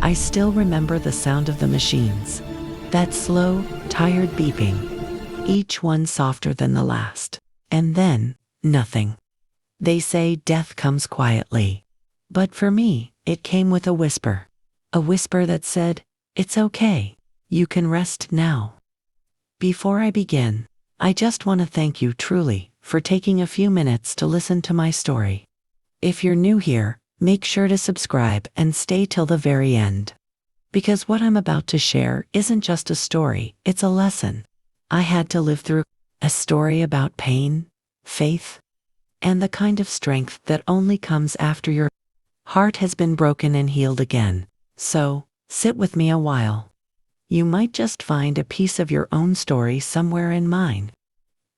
I still remember the sound of the machines. That slow, tired beeping. Each one softer than the last. And then, nothing. They say death comes quietly. But for me, it came with a whisper. A whisper that said, "It's okay. You can rest now." Before I begin, I just want to thank you truly for taking a few minutes to listen to my story. If you're new here, make sure to subscribe and stay till the very end. Because what I'm about to share isn't just a story, it's a lesson I had to live through. A story about pain, faith, and the kind of strength that only comes after your heart has been broken and healed again. So, sit with me a while. You might just find a piece of your own story somewhere in mine.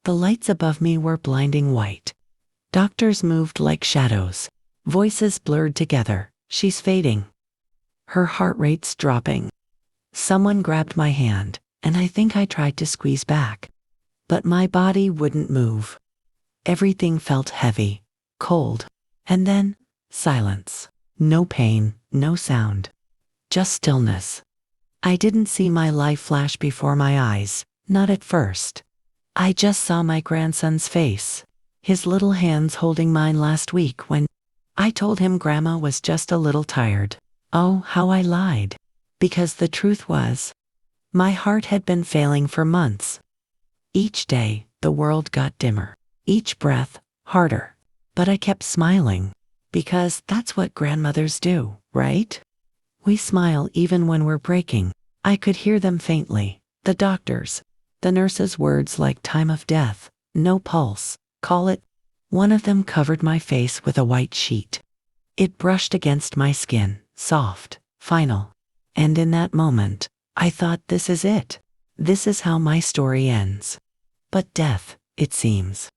The lights above me were blinding white. Doctors moved like shadows. Voices blurred together. She's fading. Her heart rate's dropping. Someone grabbed my hand, and I think I tried to squeeze back. But my body wouldn't move. Everything felt heavy, cold, and then silence. No pain, no sound. Just stillness. I didn't see my life flash before my eyes, not at first. I just saw my grandson's face, his little hands holding mine last week when I told him Grandma was just a little tired. Oh, how I lied. Because the truth was, my heart had been failing for months. Each day, the world got dimmer. Each breath, harder. But I kept smiling. Because that's what grandmothers do, right? We smile even when we're breaking. I could hear them faintly. The doctors, the nurses' words like time of death, no pulse, call it. One of them covered my face with a white sheet. It brushed against my skin, soft, final. And in that moment, I thought, this is it. This is how my story ends. But death, it seems,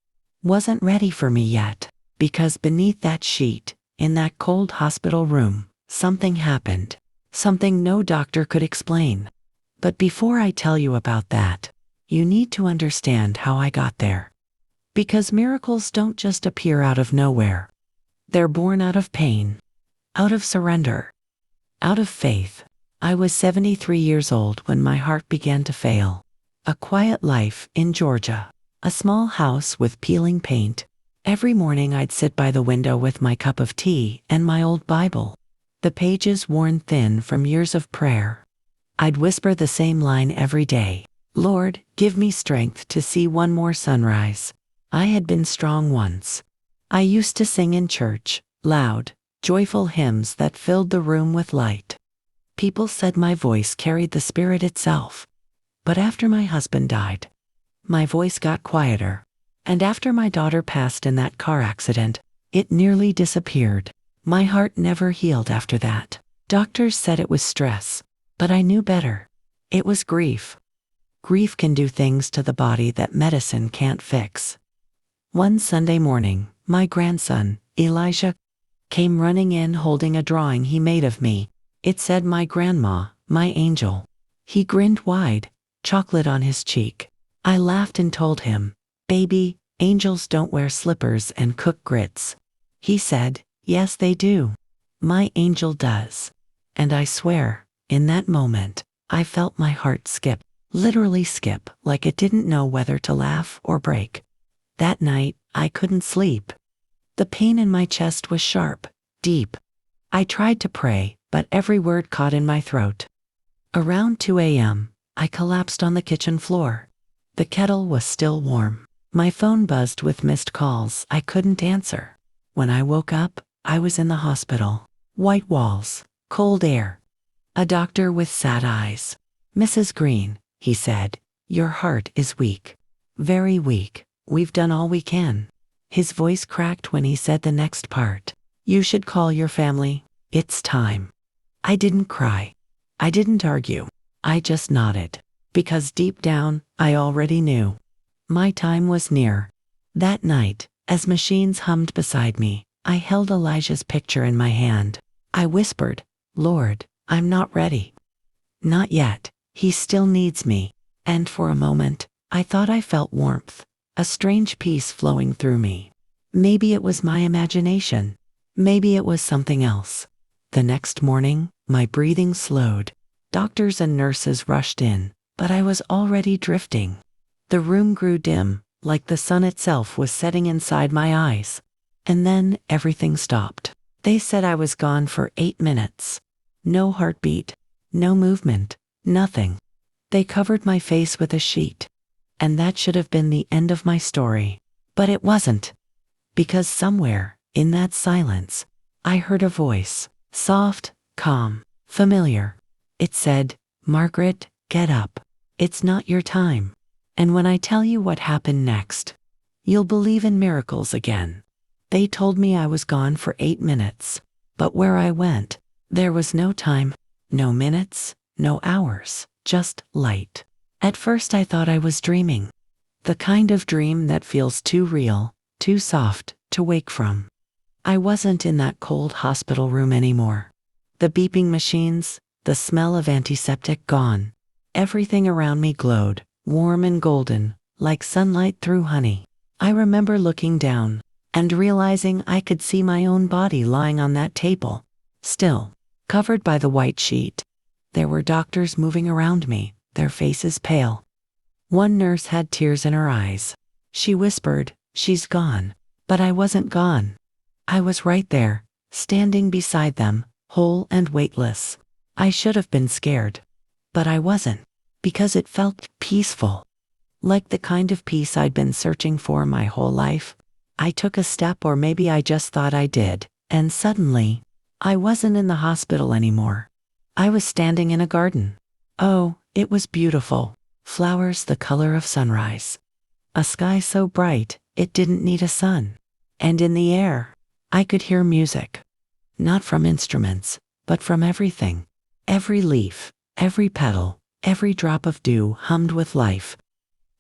wasn't ready for me yet. Because beneath that sheet, in that cold hospital room, something happened. Something no doctor could explain. But before I tell you about that, you need to understand how I got there. Because miracles don't just appear out of nowhere. They're born out of pain, out of surrender, out of faith. I was 73 years old when my heart began to fail. A quiet life in Georgia, a small house with peeling paint. Every morning I'd sit by the window with my cup of tea and my old Bible, the pages worn thin from years of prayer. I'd whisper the same line every day. Lord, give me strength to see one more sunrise. I had been strong once. I used to sing in church, loud, joyful hymns that filled the room with light. People said my voice carried the Spirit itself. But after my husband died, my voice got quieter. And after my daughter passed in that car accident, it nearly disappeared. My heart never healed after that. Doctors said it was stress, but I knew better. It was grief. Grief can do things to the body that medicine can't fix. One Sunday morning, my grandson, Elijah, came running in holding a drawing he made of me. It said my grandma, my angel. He grinned wide, chocolate on his cheek. I laughed and told him, "Baby, angels don't wear slippers and cook grits." He said, "Yes, they do. My angel does." And I swear, in that moment, I felt my heart skip, literally skip, like it didn't know whether to laugh or break. That night, I couldn't sleep. The pain in my chest was sharp, deep. I tried to pray, but every word caught in my throat. Around 2 a.m., I collapsed on the kitchen floor. The kettle was still warm. My phone buzzed with missed calls I couldn't answer. When I woke up, I was in the hospital. White walls, cold air. A doctor with sad eyes. "Mrs. Green," he said, "your heart is weak. Very weak. We've done all we can." His voice cracked when he said the next part. "You should call your family. It's time." I didn't cry. I didn't argue. I just nodded. Because deep down, I already knew. My time was near. That night, as machines hummed beside me, I held Elijah's picture in my hand. I whispered, "Lord, I'm not ready. Not yet. He still needs me." And for a moment, I thought I felt warmth, a strange peace flowing through me. Maybe it was my imagination. Maybe it was something else. The next morning, My breathing slowed. Doctors and nurses rushed in, but I was already drifting. The room grew dim, like the sun itself was setting inside my eyes. And then everything stopped. They said I was gone for 8 minutes. No heartbeat, no movement, nothing. They covered my face with a sheet. And that should have been the end of my story. But it wasn't. Because somewhere, in that silence, I heard a voice. Soft, calm, familiar. It said, "Margaret, get up. It's not your time." And when I tell you what happened next, you'll believe in miracles again. They told me I was gone for 8 minutes, but where I went, there was no time, no minutes, no hours, just light. At first I thought I was dreaming. The kind of dream that feels too real, too soft, to wake from. I wasn't in that cold hospital room anymore. The beeping machines, the smell of antiseptic gone. Everything around me glowed, warm and golden, like sunlight through honey. I remember looking down and realizing I could see my own body lying on that table, still, covered by the white sheet. There were doctors moving around me, their faces pale. One nurse had tears in her eyes. She whispered, "She's gone." But I wasn't gone. I was right there, standing beside them, whole and weightless. I should have been scared. But I wasn't, because it felt peaceful. Like the kind of peace I'd been searching for my whole life. I took a step, or maybe I just thought I did, and suddenly, I wasn't in the hospital anymore. I was standing in a garden. Oh, it was beautiful. Flowers the color of sunrise. A sky so bright, it didn't need a sun. And in the air, I could hear music. Not from instruments, but from everything. Every leaf, every petal, every drop of dew hummed with life.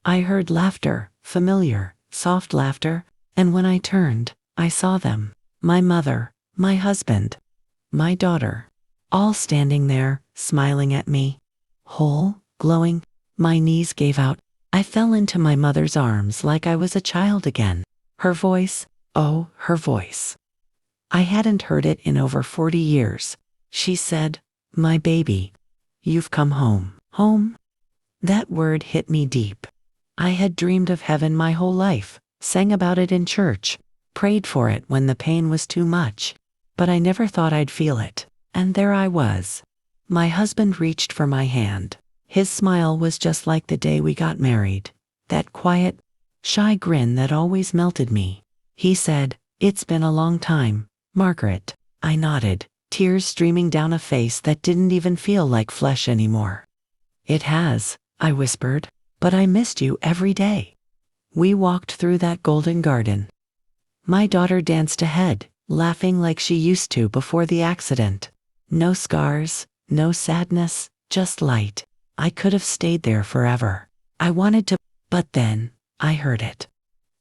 I heard laughter, familiar, soft laughter, and when I turned, I saw them. My mother, my husband, my daughter, all standing there, smiling at me. Whole, glowing, my knees gave out. I fell into my mother's arms like I was a child again. Her voice, oh, her voice. I hadn't heard it in over 40 years. She said, "My baby, you've come home." Home? That word hit me deep. I had dreamed of heaven my whole life, sang about it in church, prayed for it when the pain was too much. But I never thought I'd feel it. And there I was. My husband reached for my hand. His smile was just like the day we got married. That quiet, shy grin that always melted me. He said, "It's been a long time, Margaret." I nodded, tears streaming down a face that didn't even feel like flesh anymore. "It has," I whispered, "but I missed you every day." We walked through that golden garden. My daughter danced ahead, laughing like she used to before the accident. No scars, no sadness, just light. I could have stayed there forever. I wanted to, but then, I heard it.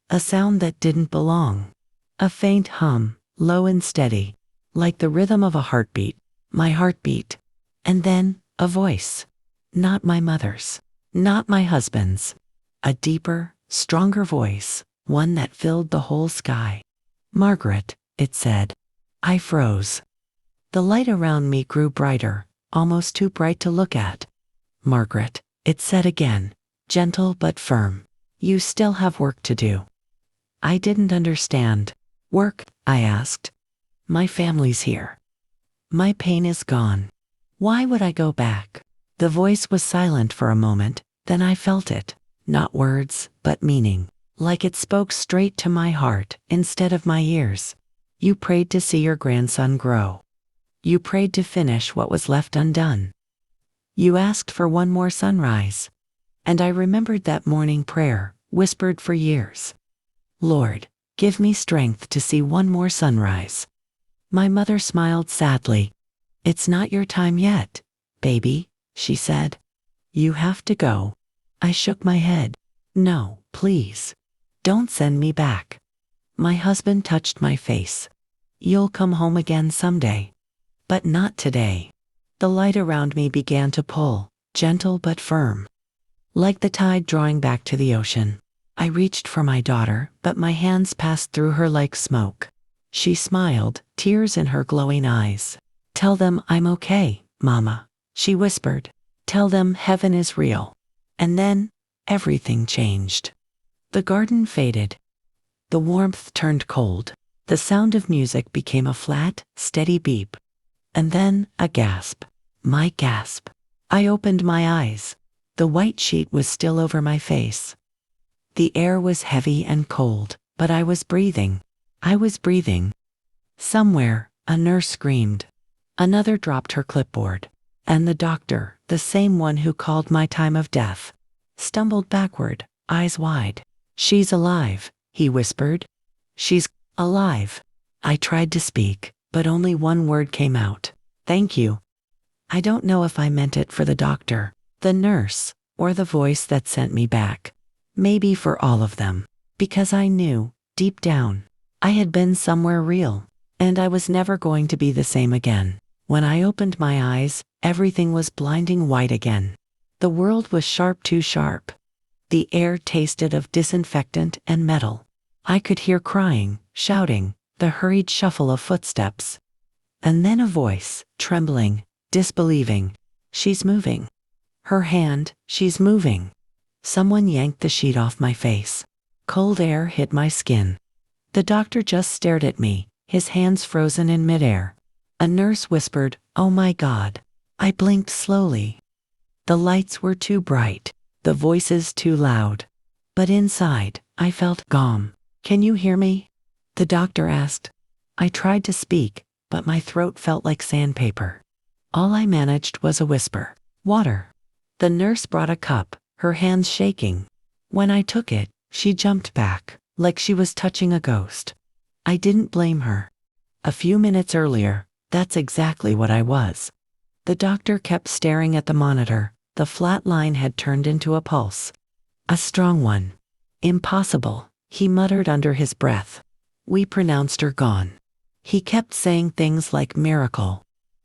A sound that didn't belong. A faint hum, low and steady, like the rhythm of a heartbeat. My heartbeat. And then, a voice. Not my mother's. Not my husband's. A deeper, stronger voice, one that filled the whole sky. "Margaret," it said. I froze. The light around me grew brighter, almost too bright to look at. "Margaret," it said again, gentle but firm. "You still have work to do." I didn't understand. "Work?" I asked. "My family's here. My pain is gone. Why would I go back?" The voice was silent for a moment, then I felt it. Not words, but meaning. Like it spoke straight to my heart instead of my ears. "You prayed to see your grandson grow. You prayed to finish what was left undone. You asked for one more sunrise." And I remembered that morning prayer, whispered for years. "Lord, give me strength to see one more sunrise." My mother smiled sadly. "It's not your time yet, baby," she said. "You have to go." I shook my head. "No, please. Don't send me back." My husband touched my face. "You'll come home again someday. But not today." The light around me began to pull, gentle but firm. Like the tide drawing back to the ocean. I reached for my daughter, but my hands passed through her like smoke. She smiled, tears in her glowing eyes. Tell them I'm okay, Mama, she whispered. Tell them heaven is real. And then, everything changed. The garden faded. The warmth turned cold. The sound of music became a flat, steady beep. And then, a gasp. My gasp. I opened my eyes. The white sheet was still over my face. The air was heavy and cold, but I was breathing. I was breathing. Somewhere, a nurse screamed. Another dropped her clipboard. And the doctor, the same one who called my time of death, stumbled backward, eyes wide. She's alive, he whispered. She's alive. I tried to speak, but only one word came out. Thank you. I don't know if I meant it for the doctor, the nurse, or the voice that sent me back. Maybe for all of them. Because I knew, deep down, I had been somewhere real, and I was never going to be the same again. When I opened my eyes, everything was blinding white again. The world was sharp, too sharp. The air tasted of disinfectant and metal. I could hear crying, shouting, the hurried shuffle of footsteps. And then a voice, trembling, disbelieving. She's moving. Her hand, she's moving. Someone yanked the sheet off my face. Cold air hit my skin. The doctor just stared at me, his hands frozen in midair. A nurse whispered, "Oh my God." I blinked slowly. The lights were too bright, the voices too loud. But inside, I felt calm. "Can you hear me?" the doctor asked. I tried to speak, but my throat felt like sandpaper. All I managed was a whisper. "Water." The nurse brought a cup, her hands shaking. When I took it, she jumped back, like she was touching a ghost. I didn't blame her. A few minutes earlier, that's exactly what I was. The doctor kept staring at the monitor. The flat line had turned into a pulse. A strong one. "Impossible," he muttered under his breath. "We pronounced her gone." He kept saying things like miracle,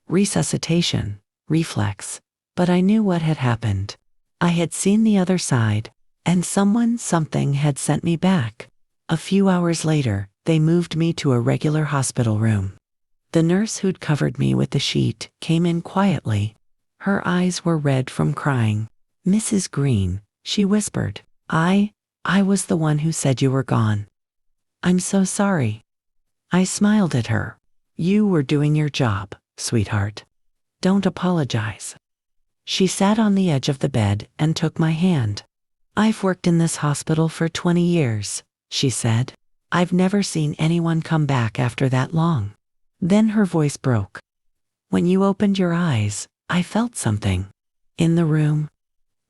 resuscitation, reflex. But I knew what had happened. I had seen the other side, and something had sent me back. A few hours later, they moved me to a regular hospital room. The nurse who'd covered me with the sheet came in quietly. Her eyes were red from crying. "Mrs. Green," she whispered. I was the one who said you were gone. I'm so sorry." I smiled at her. "You were doing your job, sweetheart. Don't apologize." She sat on the edge of the bed and took my hand. "I've worked in this hospital for 20 years, she said. "I've never seen anyone come back after that long." Then her voice broke. "When you opened your eyes, I felt something. In the room.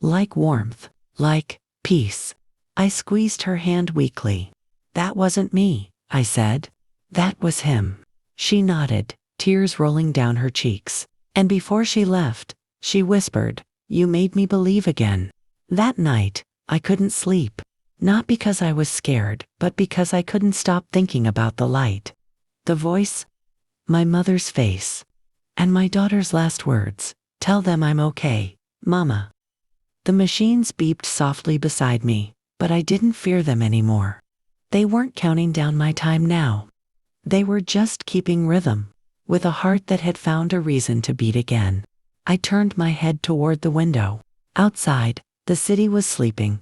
Like warmth. Like peace." I squeezed her hand weakly. "That wasn't me," I said. "That was him." She nodded, tears rolling down her cheeks. And before she left, she whispered, "You made me believe again." That night, I couldn't sleep. Not because I was scared, but because I couldn't stop thinking about the light. The voice, my mother's face, and my daughter's last words, "Tell them I'm okay, Mama." The machines beeped softly beside me, but I didn't fear them anymore. They weren't counting down my time now. They were just keeping rhythm, with a heart that had found a reason to beat again. I turned my head toward the window. Outside, the city was sleeping.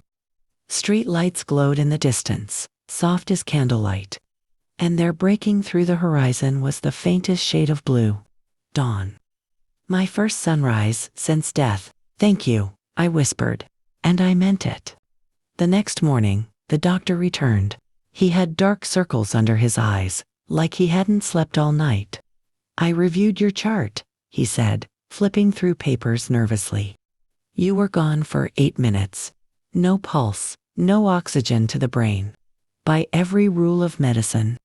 Street lights glowed in the distance, soft as candlelight. And there breaking through the horizon was the faintest shade of blue. Dawn. My first sunrise since death. "Thank you," I whispered. And I meant it. The next morning, the doctor returned. He had dark circles under his eyes, like he hadn't slept all night. "I reviewed your chart," he said, flipping through papers nervously. "You were gone for 8 minutes. No pulse, no oxygen to the brain. By every rule of medicine.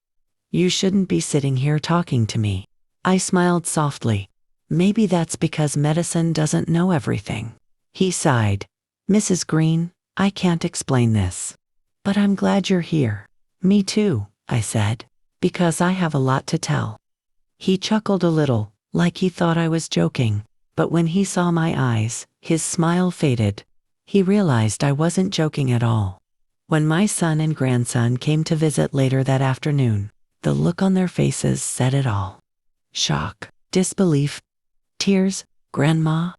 You shouldn't be sitting here talking to me." I smiled softly. "Maybe that's because medicine doesn't know everything." He sighed. "Mrs. Green, I can't explain this. But I'm glad you're here." "Me too," I said, "because I have a lot to tell." He chuckled a little, like he thought I was joking. But when he saw my eyes, his smile faded. He realized I wasn't joking at all. When my son and grandson came to visit later that afternoon, the look on their faces said it all. Shock. Disbelief. Tears. Grandma?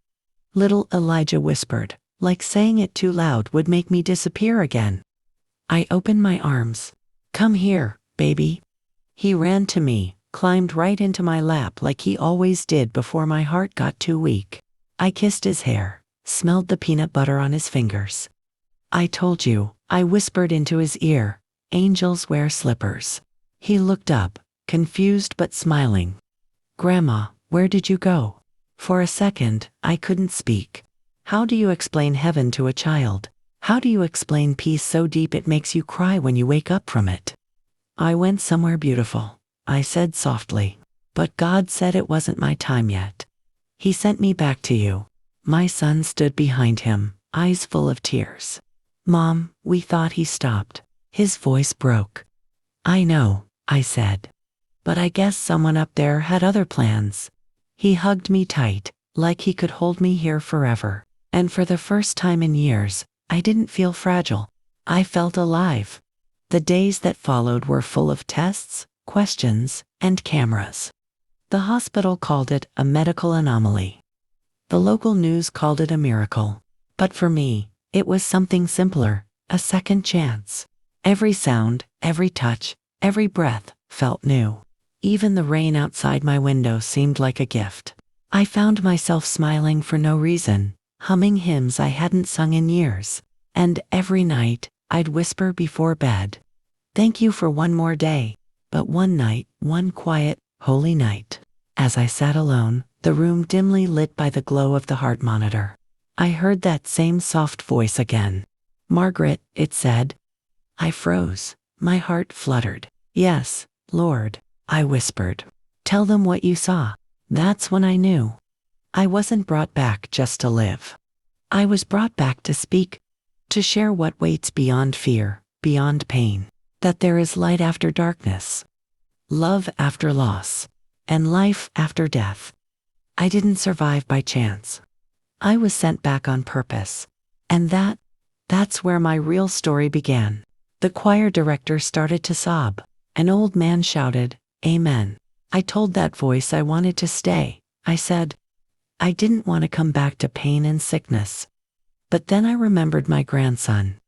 Little Elijah whispered, like saying it too loud would make me disappear again. I opened my arms. Come here, baby. He ran to me, climbed right into my lap like he always did before my heart got too weak. I kissed his hair, smelled the peanut butter on his fingers. I told you, I whispered into his ear, angels wear slippers. He looked up, confused but smiling. Grandma, where did you go? For a second, I couldn't speak. How do you explain heaven to a child? How do you explain peace so deep it makes you cry when you wake up from it? I went somewhere beautiful, I said softly. But God said it wasn't my time yet. He sent me back to you. My son stood behind him, eyes full of tears. Mom, we thought he stopped. His voice broke. I know, I said. But I guess someone up there had other plans. He hugged me tight, like he could hold me here forever. And for the first time in years, I didn't feel fragile. I felt alive. The days that followed were full of tests, questions, and cameras. The hospital called it a medical anomaly. The local news called it a miracle. But for me, it was something simpler, a second chance. Every sound, every touch, every breath felt new. Even the rain outside my window seemed like a gift. I found myself smiling for no reason, humming hymns I hadn't sung in years. And every night, I'd whisper before bed, thank you for one more day. But one night, one quiet, holy night, as I sat alone, the room dimly lit by the glow of the heart monitor, I heard that same soft voice again. Margaret, it said. I froze. My heart fluttered. Yes, Lord, I whispered. Tell them what you saw. That's when I knew. I wasn't brought back just to live. I was brought back to speak, to share what waits beyond fear, beyond pain, that there is light after darkness, love after loss, and life after death. I didn't survive by chance. I was sent back on purpose. And that's where my real story began. The choir director started to sob. An old man shouted, Amen. I told that voice I wanted to stay. I said, I didn't want to come back to pain and sickness. But then I remembered my grandson.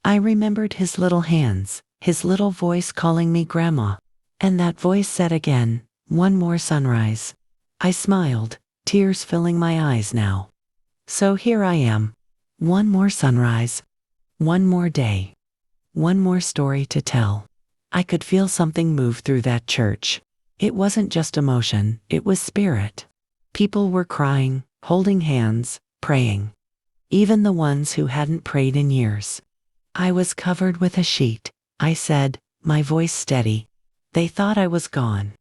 I remembered his little hands, his little voice calling me Grandma. And that voice said again, one more sunrise. I smiled, tears filling my eyes now. So here I am. One more sunrise. One more day. One more story to tell. I could feel something move through that church. It wasn't just emotion, it was spirit. People were crying, holding hands, praying. Even the ones who hadn't prayed in years. I was covered with a sheet, I said, my voice steady. They thought I was gone.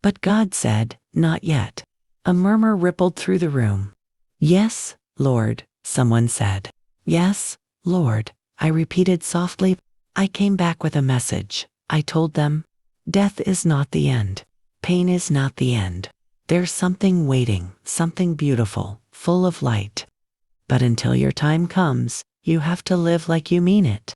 But God said, not yet. A murmur rippled through the room. Yes, Lord, someone said. Yes, Lord, I repeated softly. I came back with a message. I told them, death is not the end. Pain is not the end. There's something waiting, something beautiful, full of light. But until your time comes, you have to live like you mean it.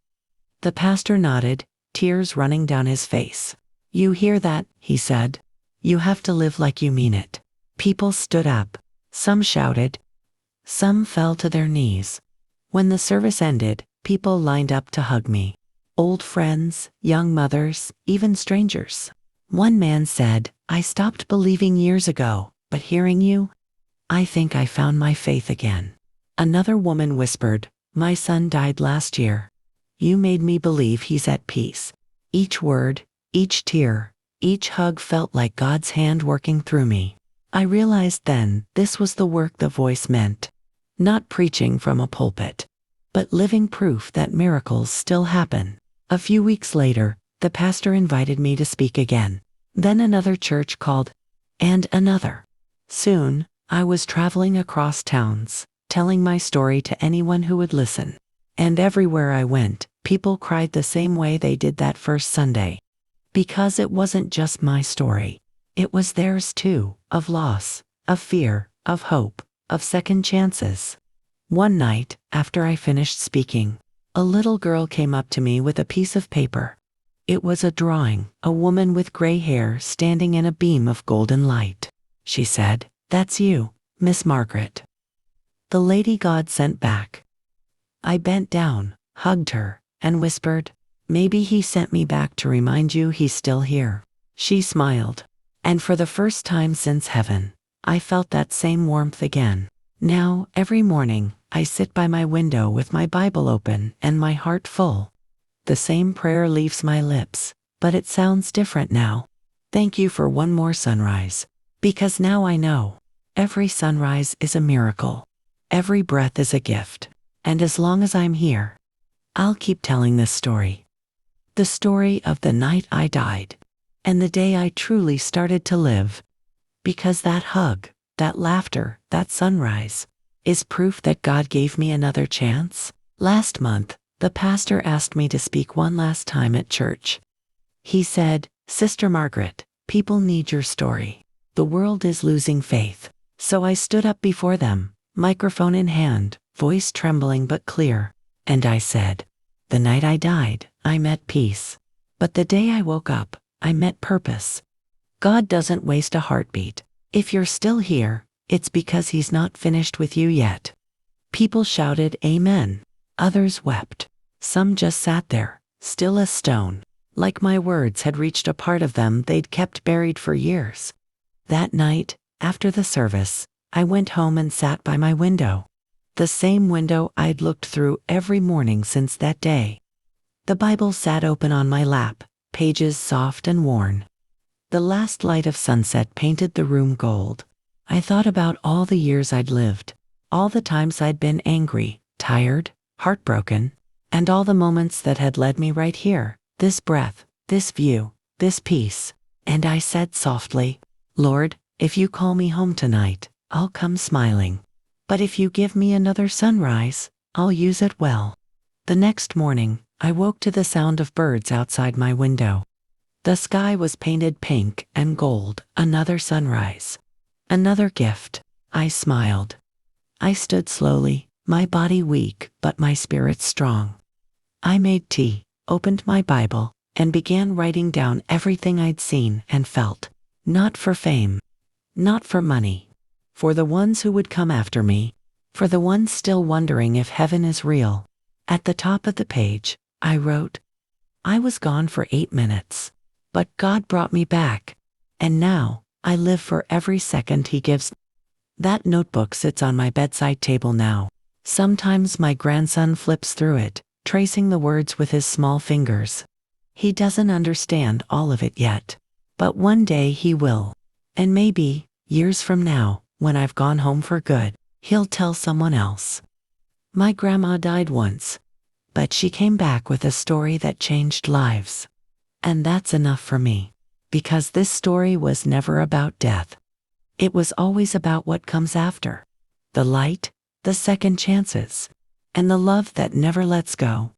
The pastor nodded, tears running down his face. You hear that, he said. You have to live like you mean it. People stood up. Some shouted. Some fell to their knees. When the service ended, people lined up to hug me. Old friends, young mothers, even strangers. One man said, I stopped believing years ago, but hearing you, I think I found my faith again. Another woman whispered, my son died last year. You made me believe he's at peace. Each word, each tear, each hug felt like God's hand working through me. I realized then this was the work the voice meant. Not preaching from a pulpit, but living proof that miracles still happen. A few weeks later, the pastor invited me to speak again. Then another church called, and another. Soon, I was traveling across towns, telling my story to anyone who would listen. And everywhere I went, people cried the same way they did that first Sunday. Because it wasn't just my story. It was theirs too, of loss, of fear, of hope, of second chances. One night, after I finished speaking, a little girl came up to me with a piece of paper. It was a drawing, a woman with gray hair standing in a beam of golden light. she said. That's you, Miss Margaret. The lady God sent back. I bent down, hugged her, and whispered, maybe he sent me back to remind you he's still here. She smiled. And for the first time since heaven, I felt that same warmth again. Now, every morning, I sit by my window with my Bible open and my heart full. The same prayer leaves my lips, but it sounds different now. Thank you for one more sunrise. Because now I know, every sunrise is a miracle. Every breath is a gift. And as long as I'm here, I'll keep telling this story. The story of the night I died, and the day I truly started to live. Because that hug, that laughter, that sunrise, is proof that God gave me another chance. Last month, the pastor asked me to speak one last time at church. He said, Sister Margaret, people need your story. The world is losing faith. So I stood up before them, microphone in hand, voice trembling but clear, and I said, the night I died, I met peace. But the day I woke up, I met purpose. God doesn't waste a heartbeat. If you're still here, it's because He's not finished with you yet. People shouted amen. Others wept. Some just sat there, still as stone, like my words had reached a part of them they'd kept buried for years. That night, after the service, I went home and sat by my window. The same window I'd looked through every morning since that day. The Bible sat open on my lap, pages soft and worn. The last light of sunset painted the room gold. I thought about all the years I'd lived, all the times I'd been angry, tired, heartbroken, and all the moments that had led me right here, this breath, this view, this peace. And I said softly, Lord, if you call me home tonight, I'll come smiling. But if you give me another sunrise, I'll use it well. The next morning, I woke to the sound of birds outside my window. The sky was painted pink and gold, another sunrise. Another gift. I smiled. I stood slowly, my body weak but my spirit strong. I made tea, opened my Bible, and began writing down everything I'd seen and felt. Not for fame. Not for money. For the ones who would come after me. For the ones still wondering if heaven is real. At the top of the page, I wrote, I was gone for 8 minutes. But God brought me back. And now, I live for every second He gives. That notebook sits on my bedside table now. Sometimes my grandson flips through it, tracing the words with his small fingers. He doesn't understand all of it yet. But one day he will. And maybe, years from now, when I've gone home for good, he'll tell someone else. My grandma died once, but she came back with a story that changed lives. And that's enough for me. Because this story was never about death. It was always about what comes after. The light, the second chances, and the love that never lets go.